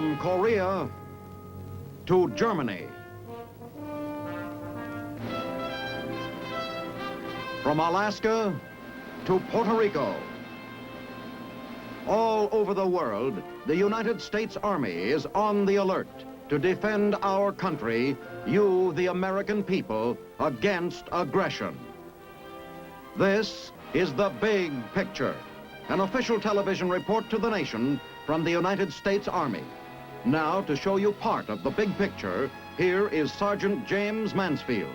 From Korea to Germany. From Alaska to Puerto Rico. All over the world, the United States Army is on the alert to defend our country, you, the American people, against aggression. This is The Big Picture, an official television report to the nation from the United States Army. Now, to show you part of the big picture, here is Sergeant James Mansfield.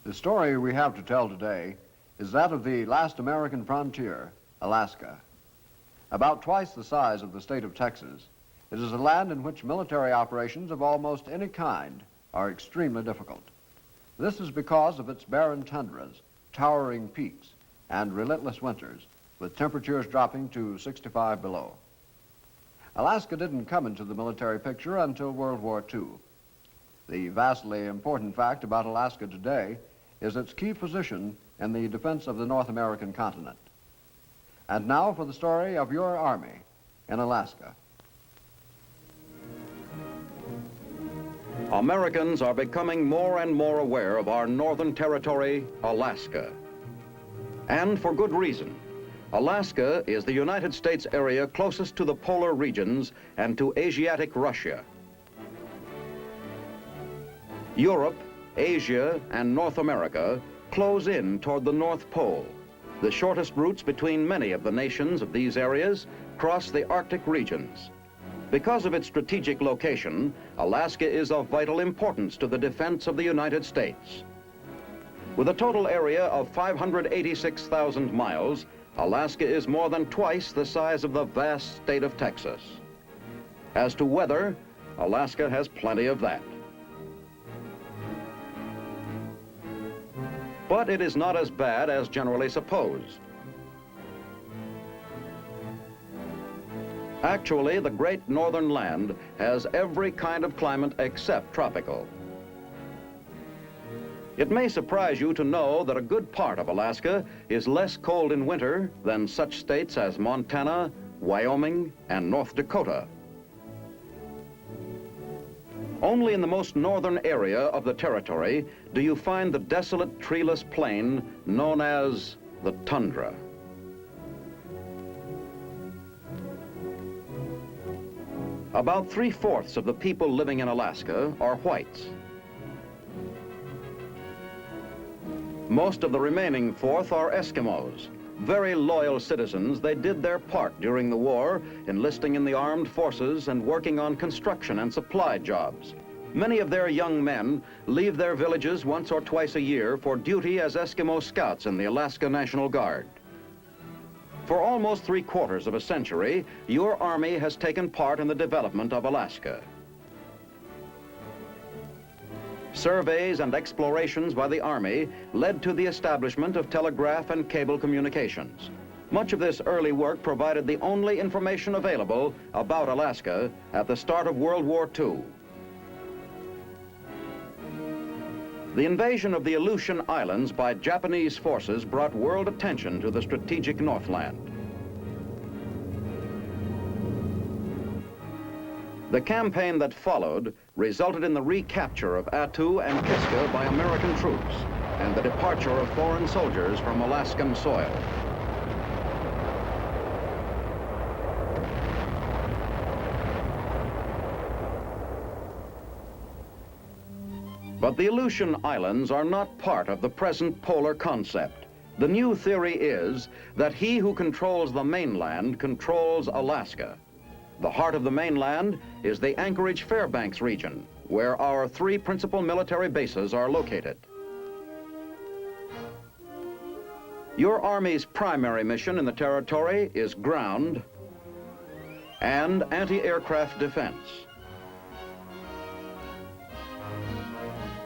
The story we have to tell today is that of the last American frontier, Alaska. About twice the size of the state of Texas, it is a land in which military operations of almost any kind are extremely difficult. This is because of its barren tundras, towering peaks, and relentless winters, with temperatures dropping to 65 below. Alaska didn't come into the military picture until World War II. The vastly important fact about Alaska today is its key position in the defense of the North American continent. And now for the story of your Army in Alaska. Americans are becoming more and more aware of our northern territory, Alaska. And for good reason. Alaska is the United States area closest to the polar regions and to Asiatic Russia. Europe, Asia, and North America close in toward the North Pole. The shortest routes between many of the nations of these areas cross the Arctic regions. Because of its strategic location, Alaska is of vital importance to the defense of the United States. With a total area of 586,000 miles, Alaska is more than twice the size of the vast state of Texas. As to weather, Alaska has plenty of that. But it is not as bad as generally supposed. Actually, the great northern land has every kind of climate except tropical. It may surprise you to know that a good part of Alaska is less cold in winter than such states as Montana, Wyoming, and North Dakota. Only in the most northern area of the territory do you find the desolate treeless plain known as the tundra. About 3/4 of the people living in Alaska are whites. Most of the remaining fourth are Eskimos. Very loyal citizens, they did their part during the war, enlisting in the armed forces and working on construction and supply jobs. Many of their young men leave their villages once or twice a year for duty as Eskimo scouts in the Alaska National Guard. For almost 3/4 of a century, your Army has taken part in the development of Alaska. Surveys and explorations by the Army led to the establishment of telegraph and cable communications. Much of this early work provided the only information available about Alaska at the start of World War II. The invasion of the Aleutian Islands by Japanese forces brought world attention to the strategic Northland. The campaign that followed resulted in the recapture of Attu and Kiska by American troops and the departure of foreign soldiers from Alaskan soil. But the Aleutian Islands are not part of the present polar concept. The new theory is that he who controls the mainland controls Alaska. The heart of the mainland is the Anchorage-Fairbanks region, where our 3 principal military bases are located. Your Army's primary mission in the territory is ground and anti-aircraft defense.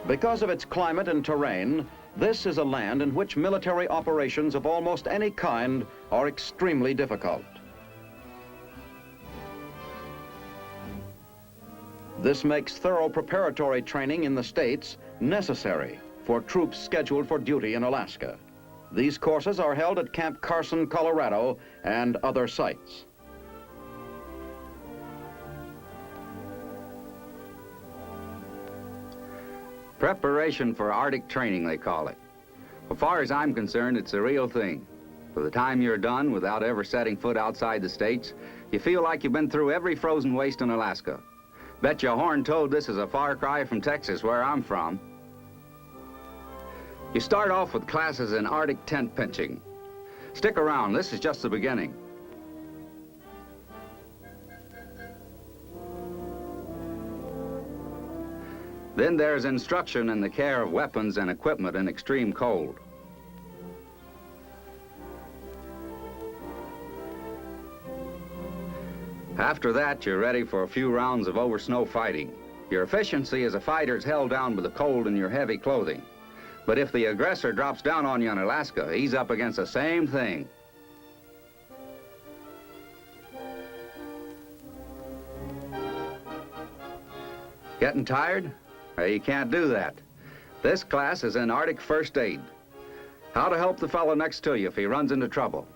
Because of its climate and terrain, this is a land in which military operations of almost any kind are extremely difficult. This makes thorough preparatory training in the States necessary for troops scheduled for duty in Alaska. These courses are held at Camp Carson, Colorado, and other sites. Preparation for Arctic training, they call it. As far as I'm concerned, it's the real thing. By the time you're done, without ever setting foot outside the States, you feel like you've been through every frozen waste in Alaska. Bet your horn-toad this is a far cry from Texas, where I'm from. You start off with classes in Arctic tent pitching. Stick around, this is just the beginning. Then there's instruction in the care of weapons and equipment in extreme cold. After that, you're ready for a few rounds of over-snow fighting. Your efficiency as a fighter is held down by the cold and your heavy clothing. But if the aggressor drops down on you in Alaska, he's up against the same thing. Getting tired? You can't do that. This class is in Arctic first aid. How to help the fellow next to you if he runs into trouble.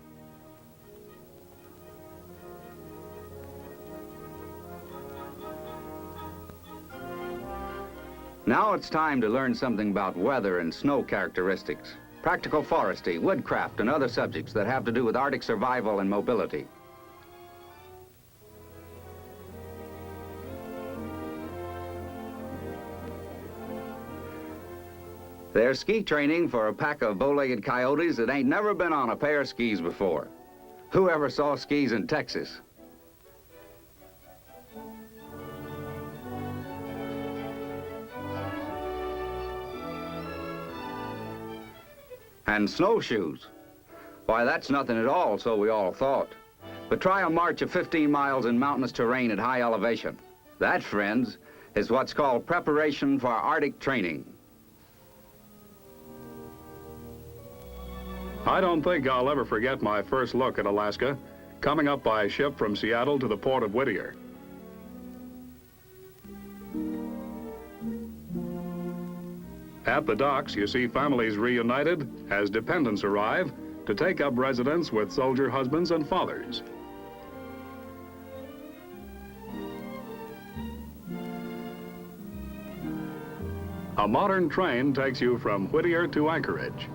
Now it's time to learn something about weather and snow characteristics, practical forestry, woodcraft, and other subjects that have to do with Arctic survival and mobility. There's ski training for a pack of bow-legged coyotes that ain't never been on a pair of skis before. Who ever saw skis in Texas? And snowshoes. Why, that's nothing at all, so we all thought. But try a march of 15 miles in mountainous terrain at high elevation. That, friends, is what's called preparation for Arctic training. I don't think I'll ever forget my first look at Alaska, coming up by ship from Seattle to the port of Whittier. At the docks, you see families reunited as dependents arrive to take up residence with soldier husbands and fathers. A modern train takes you from Whittier to Anchorage.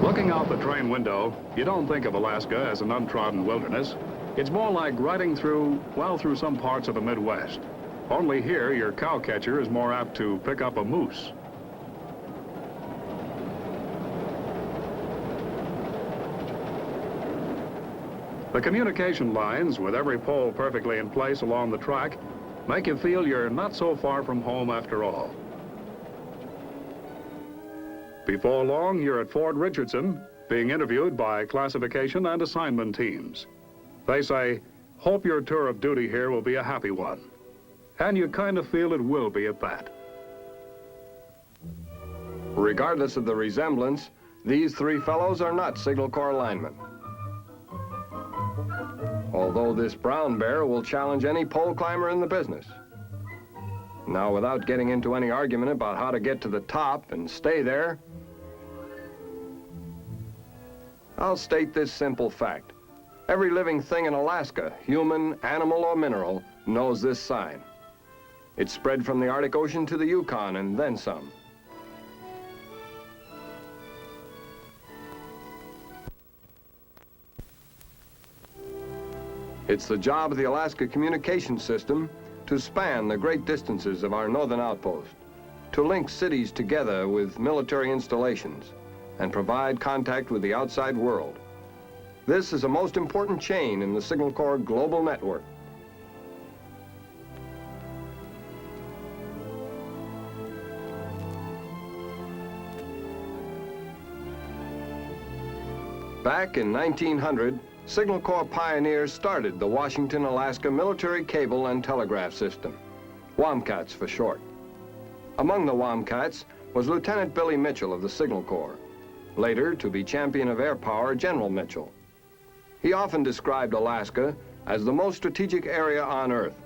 Looking out the train window, you don't think of Alaska as an untrodden wilderness. It's more like riding through some parts of the Midwest. Only here, your cow catcher is more apt to pick up a moose. The communication lines, with every pole perfectly in place along the track, make you feel you're not so far from home after all. Before long, you're at Fort Richardson, being interviewed by classification and assignment teams. They say, hope your tour of duty here will be a happy one. And you kind of feel it will be at that. Regardless of the resemblance, these three fellows are not Signal Corps linemen. Although this brown bear will challenge any pole climber in the business. Now, without getting into any argument about how to get to the top and stay there, I'll state this simple fact. Every living thing in Alaska, human, animal, or mineral, knows this sign. It's spread from the Arctic Ocean to the Yukon and then some. It's the job of the Alaska communication system to span the great distances of our northern outpost, to link cities together with military installations, and provide contact with the outside world. This is a most important chain in the Signal Corps global network. Back in 1900, Signal Corps pioneers started the Washington-Alaska Military Cable and Telegraph System, WAMCATS for short. Among the WAMCATS was Lieutenant Billy Mitchell of the Signal Corps, later to be champion of air power, General Mitchell. He often described Alaska as the most strategic area on Earth.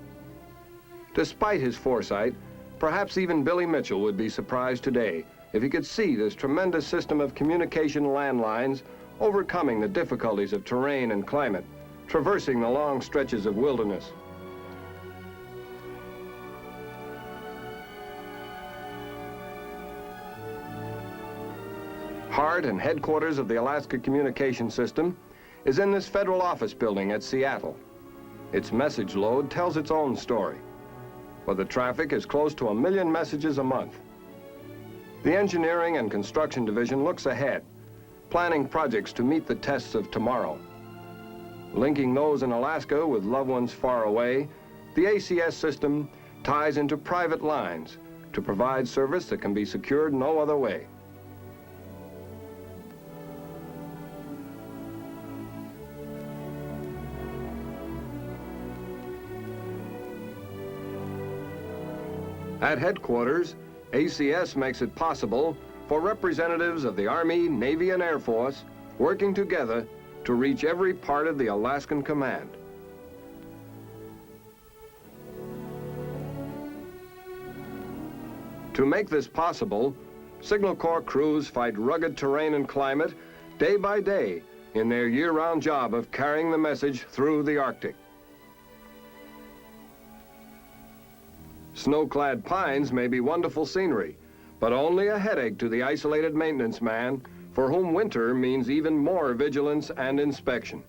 Despite his foresight, perhaps even Billy Mitchell would be surprised today if he could see this tremendous system of communication landlines overcoming the difficulties of terrain and climate, traversing the long stretches of wilderness. Heart and headquarters of the Alaska Communication System is in this federal office building at Seattle. Its message load tells its own story, where the traffic is close to 1 million messages a month. The Engineering and Construction Division looks ahead, planning projects to meet the tests of tomorrow. Linking those in Alaska with loved ones far away, the ACS system ties into private lines to provide service that can be secured no other way. At headquarters, ACS makes it possible for representatives of the Army, Navy, and Air Force working together to reach every part of the Alaskan Command. To make this possible, Signal Corps crews fight rugged terrain and climate day by day in their year-round job of carrying the message through the Arctic. Snow-clad pines may be wonderful scenery, but only a headache to the isolated maintenance man for whom winter means even more vigilance and inspection.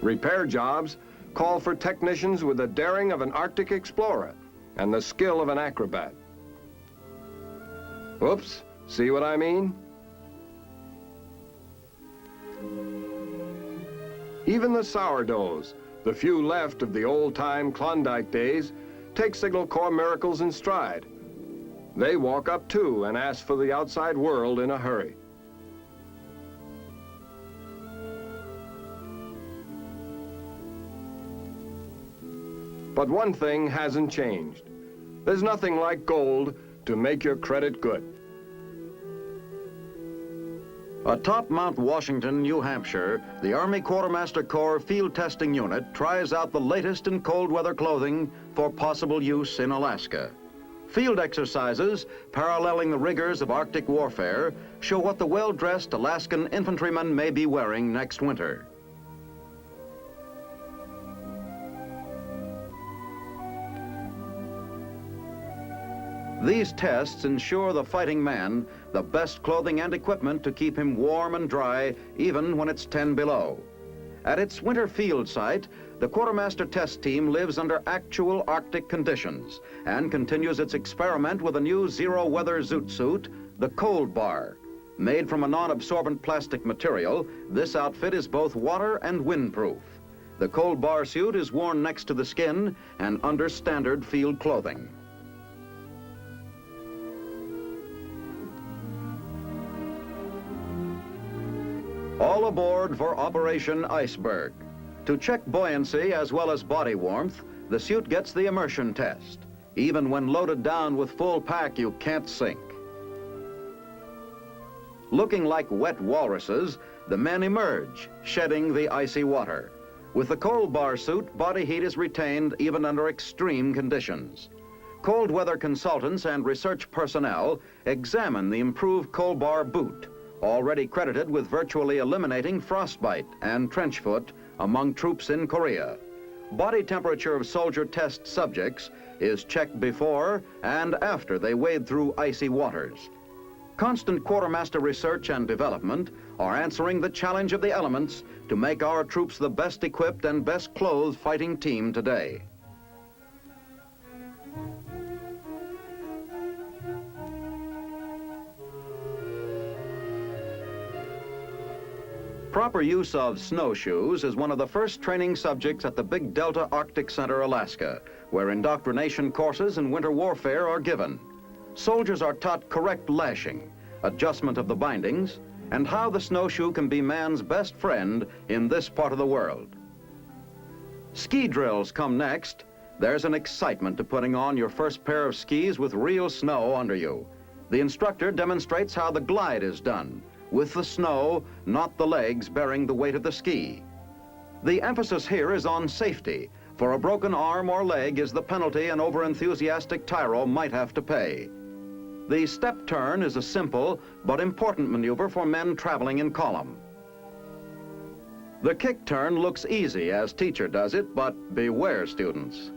Repair jobs call for technicians with the daring of an Arctic explorer and the skill of an acrobat. Oops, see what I mean? Even the sourdoughs, the few left of the old-time Klondike days, take Signal Corps miracles in stride. They walk up too and ask for the outside world in a hurry. But one thing hasn't changed. There's nothing like gold to make your credit good. Atop Mount Washington, New Hampshire, the Army Quartermaster Corps Field Testing Unit tries out the latest in cold weather clothing for possible use in Alaska. Field exercises, paralleling the rigors of Arctic warfare, show what the well-dressed Alaskan infantrymen may be wearing next winter. These tests ensure the fighting man the best clothing and equipment to keep him warm and dry even when it's 10 below. At its winter field site, the Quartermaster test team lives under actual Arctic conditions and continues its experiment with a new zero-weather zoot suit, the Cold Bar. Made from a non-absorbent plastic material, this outfit is both water and windproof. The Cold Bar suit is worn next to the skin and under standard field clothing. All aboard for Operation Iceberg. To check buoyancy as well as body warmth, the suit gets the immersion test. Even when loaded down with full pack, you can't sink. Looking like wet walruses, the men emerge, shedding the icy water. With the Cold Bar suit, body heat is retained even under extreme conditions. Cold weather consultants and research personnel examine the improved Cold Bar boot, already credited with virtually eliminating frostbite and trench foot among troops in Korea. Body temperature of soldier test subjects is checked before and after they wade through icy waters. Constant Quartermaster research and development are answering the challenge of the elements to make our troops the best equipped and best clothed fighting team today. Proper use of snowshoes is one of the first training subjects at the Big Delta Arctic Center, Alaska, where indoctrination courses in winter warfare are given. Soldiers are taught correct lashing, adjustment of the bindings, and how the snowshoe can be man's best friend in this part of the world. Ski drills come next. There's an excitement to putting on your first pair of skis with real snow under you. The instructor demonstrates how the glide is done, with the snow, not the legs bearing the weight of the ski. The emphasis here is on safety, for a broken arm or leg is the penalty an over-enthusiastic tyro might have to pay. The step turn is a simple but important maneuver for men traveling in column. The kick turn looks easy as teacher does it, but beware, students.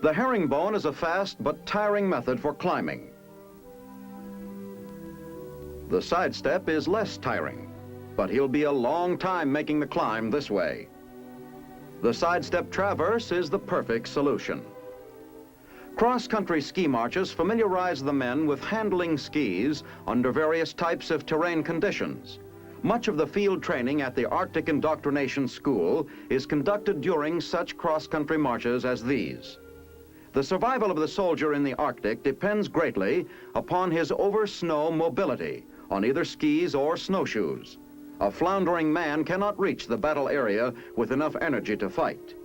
The herringbone is a fast but tiring method for climbing. The side step is less tiring, but he'll be a long time making the climb this way. The side step traverse is the perfect solution. Cross-country ski marches familiarize the men with handling skis under various types of terrain conditions. Much of the field training at the Arctic Indoctrination School is conducted during such cross-country marches as these. The survival of the soldier in the Arctic depends greatly upon his over-snow mobility on either skis or snowshoes. A floundering man cannot reach the battle area with enough energy to fight.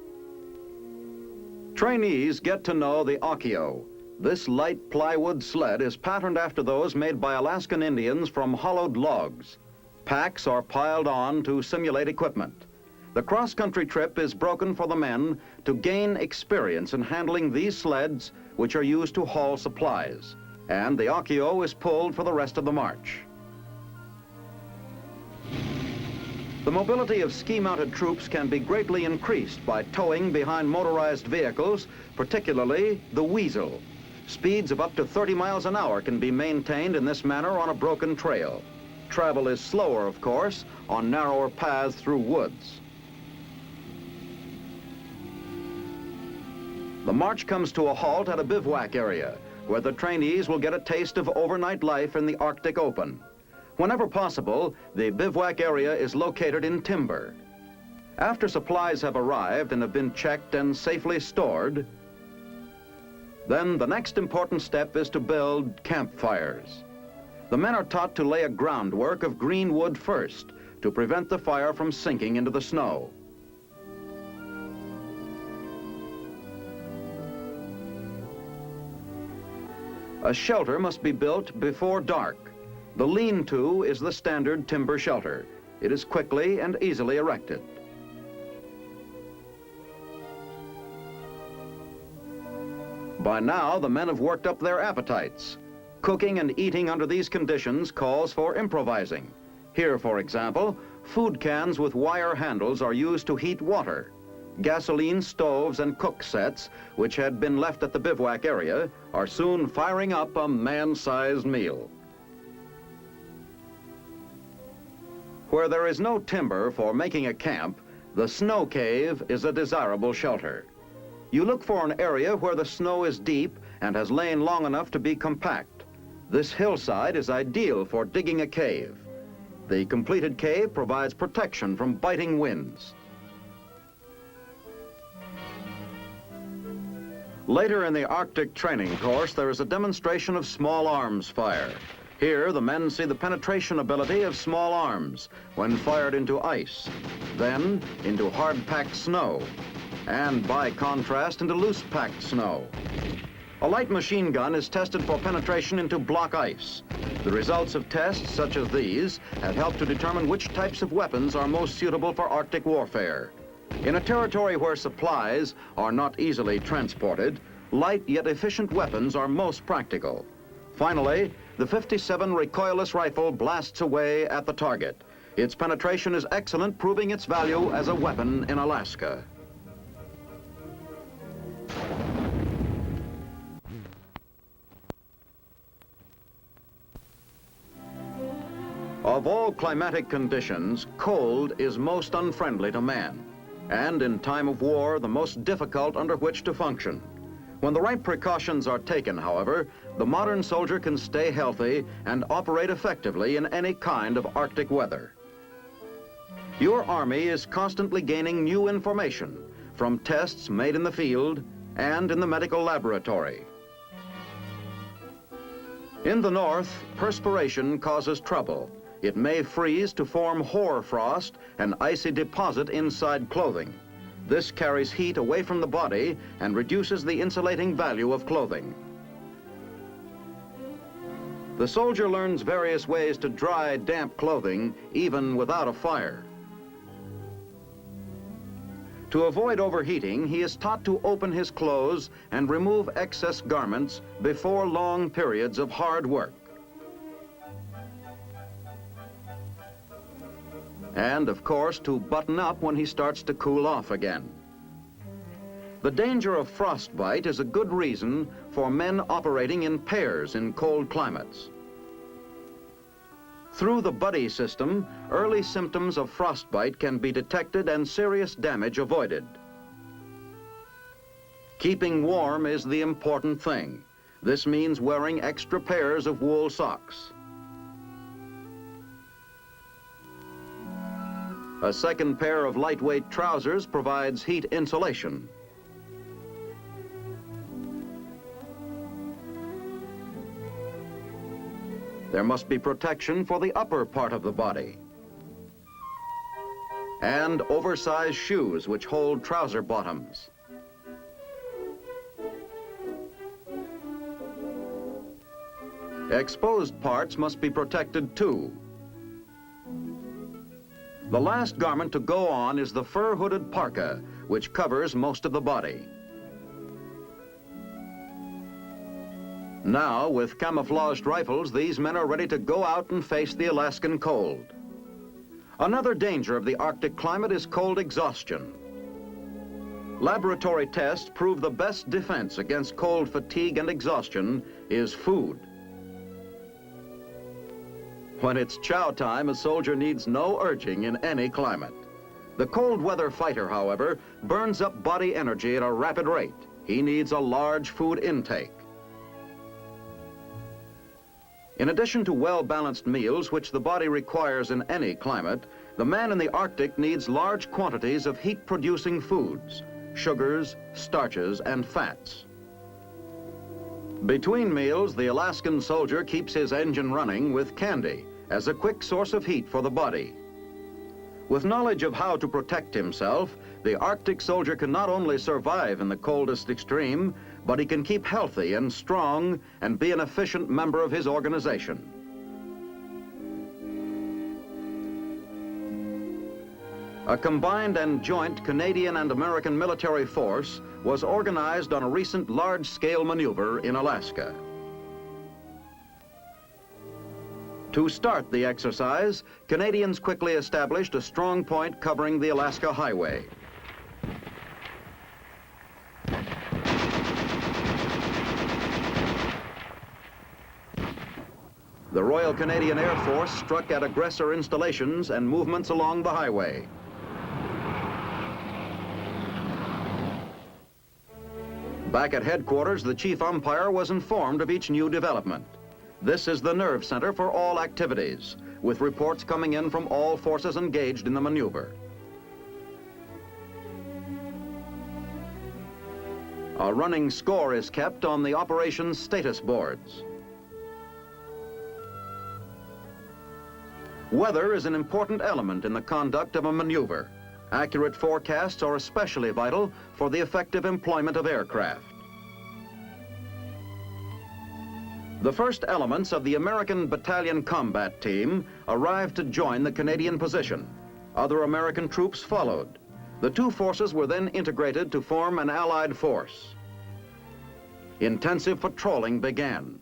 Trainees get to know the Akio. This light plywood sled is patterned after those made by Alaskan Indians from hollowed logs. Packs are piled on to simulate equipment. The cross-country trip is broken for the men to gain experience in handling these sleds, which are used to haul supplies, and the Akio is pulled for the rest of the march. The mobility of ski-mounted troops can be greatly increased by towing behind motorized vehicles, particularly the Weasel. Speeds of up to 30 miles an hour can be maintained in this manner on a broken trail. Travel is slower, of course, on narrower paths through woods. The march comes to a halt at a bivouac area, where the trainees will get a taste of overnight life in the Arctic Open. Whenever possible, the bivouac area is located in timber. After supplies have arrived and have been checked and safely stored, then the next important step is to build campfires. The men are taught to lay a groundwork of green wood first to prevent the fire from sinking into the snow. A shelter must be built before dark. The lean-to is the standard timber shelter. It is quickly and easily erected. By now, the men have worked up their appetites. Cooking and eating under these conditions calls for improvising. Here, for example, food cans with wire handles are used to heat water. Gasoline stoves and cook sets, which had been left at the bivouac area, are soon firing up a man-sized meal. Where there is no timber for making a camp, the snow cave is a desirable shelter. You look for an area where the snow is deep and has lain long enough to be compact. This hillside is ideal for digging a cave. The completed cave provides protection from biting winds. Later in the Arctic training course, there is a demonstration of small arms fire. Here, the men see the penetration ability of small arms when fired into ice, then into hard-packed snow, and by contrast into loose-packed snow. A light machine gun is tested for penetration into block ice. The results of tests such as these have helped to determine which types of weapons are most suitable for Arctic warfare. In a territory where supplies are not easily transported, light yet efficient weapons are most practical. Finally, the 57 recoilless rifle blasts away at the target. Its penetration is excellent, proving its value as a weapon in Alaska. Of all climatic conditions, cold is most unfriendly to man, and in time of war, the most difficult under which to function. When the right precautions are taken, however, the modern soldier can stay healthy and operate effectively in any kind of Arctic weather. Your Army is constantly gaining new information from tests made in the field and in the medical laboratory. In the north, perspiration causes trouble. It may freeze to form hoar frost, an icy deposit inside clothing. This carries heat away from the body and reduces the insulating value of clothing. The soldier learns various ways to dry damp clothing even without a fire. To avoid overheating, he is taught to open his clothes and remove excess garments before long periods of hard work. And, of course, to button up when he starts to cool off again. The danger of frostbite is a good reason for men operating in pairs in cold climates. Through the buddy system, early symptoms of frostbite can be detected and serious damage avoided. Keeping warm is the important thing. This means wearing extra pairs of wool socks. A second pair of lightweight trousers provides heat insulation. There must be protection for the upper part of the body. And oversized shoes which hold trouser bottoms. Exposed parts must be protected too. The last garment to go on is the fur-hooded parka, which covers most of the body. Now, with camouflaged rifles, these men are ready to go out and face the Alaskan cold. Another danger of the Arctic climate is cold exhaustion. Laboratory tests prove the best defense against cold fatigue and exhaustion is food. When it's chow time, a soldier needs no urging in any climate. The cold weather fighter, however, burns up body energy at a rapid rate. He needs a large food intake. In addition to well-balanced meals, which the body requires in any climate, the man in the Arctic needs large quantities of heat-producing foods, sugars, starches, and fats. Between meals, the Alaskan soldier keeps his engine running with candy as a quick source of heat for the body. With knowledge of how to protect himself, the Arctic soldier can not only survive in the coldest extreme, but he can keep healthy and strong and be an efficient member of his organization. A combined and joint Canadian and American military force was organized on a recent large-scale maneuver in Alaska. To start the exercise, Canadians quickly established a strong point covering the Alaska Highway. The Royal Canadian Air Force struck at aggressor installations and movements along the highway. Back at headquarters, the chief umpire was informed of each new development. This is the nerve center for all activities, with reports coming in from all forces engaged in the maneuver. A running score is kept on the operations status boards. Weather is an important element in the conduct of a maneuver. Accurate forecasts are especially vital for the effective employment of aircraft. The first elements of the American Battalion Combat Team arrived to join the Canadian position. Other American troops followed. The two forces were then integrated to form an Allied force. Intensive patrolling began.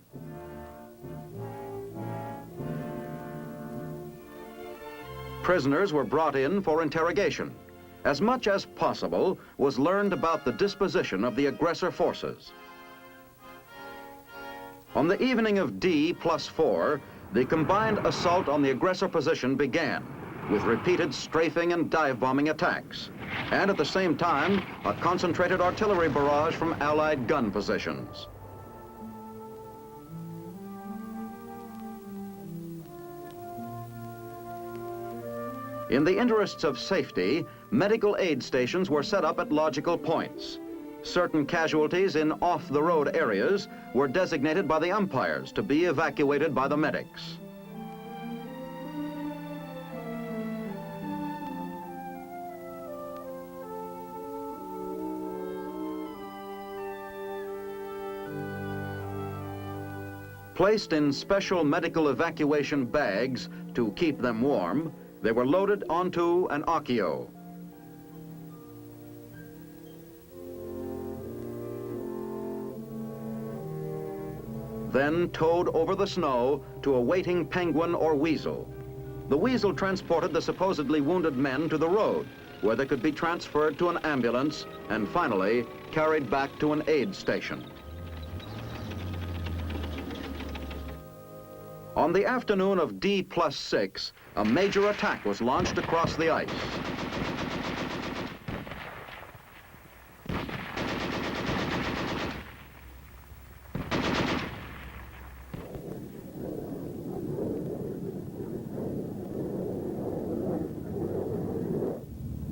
Prisoners were brought in for interrogation. As much as possible was learned about the disposition of the aggressor forces. On the evening of D+4, the combined assault on the aggressor position began, with repeated strafing and dive-bombing attacks, and at the same time, a concentrated artillery barrage from Allied gun positions. In the interests of safety, medical aid stations were set up at logical points. Certain casualties in off-the-road areas were designated by the umpires to be evacuated by the medics. Placed in special medical evacuation bags to keep them warm, they were loaded onto an Akio. Then towed over the snow to a waiting penguin or weasel. The weasel transported the supposedly wounded men to the road, where they could be transferred to an ambulance and finally carried back to an aid station. On the afternoon of D+6, a major attack was launched across the ice.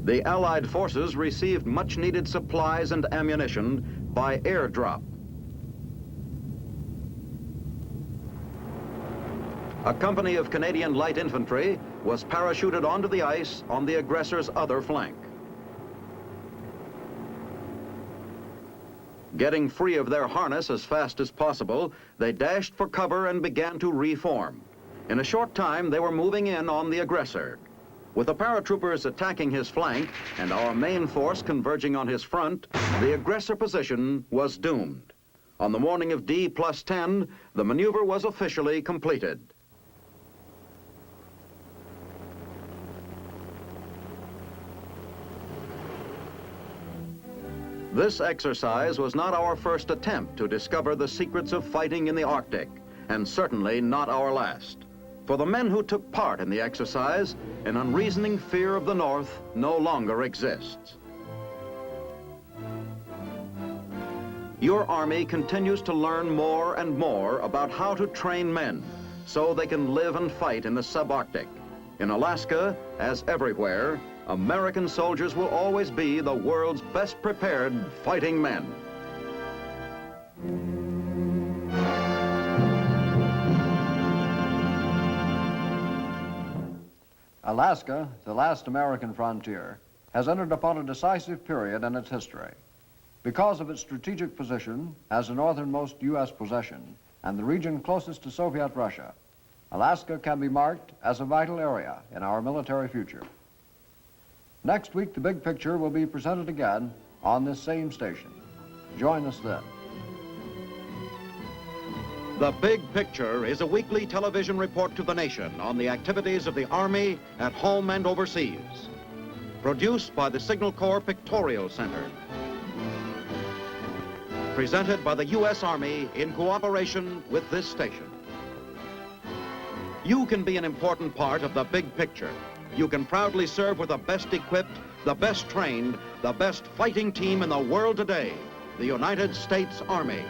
The Allied forces received much-needed supplies and ammunition by airdrop. A company of Canadian light infantry was parachuted onto the ice on the aggressor's other flank. Getting free of their harness as fast as possible, they dashed for cover and began to reform. In a short time, they were moving in on the aggressor. With the paratroopers attacking his flank and our main force converging on his front, the aggressor position was doomed. On the morning of D+10, the maneuver was officially completed. This exercise was not our first attempt to discover the secrets of fighting in the Arctic, and certainly not our last. For the men who took part in the exercise, an unreasoning fear of the North no longer exists. Your Army continues to learn more and more about how to train men so they can live and fight in the subarctic. In Alaska, as everywhere, American soldiers will always be the world's best prepared fighting men. Alaska, the last American frontier, has entered upon a decisive period in its history. Because of its strategic position as the northernmost U.S. possession and the region closest to Soviet Russia, Alaska can be marked as a vital area in our military future. Next week, the big picture will be presented again on this same station. Join us then. The Big Picture is a weekly television report to the nation on the activities of the Army at home and overseas. Produced by the Signal Corps Pictorial Center. Presented by the U.S. Army in cooperation with this station. You can be an important part of the big picture. You can proudly serve with the best equipped, the best trained, the best fighting team in the world today, the United States Army.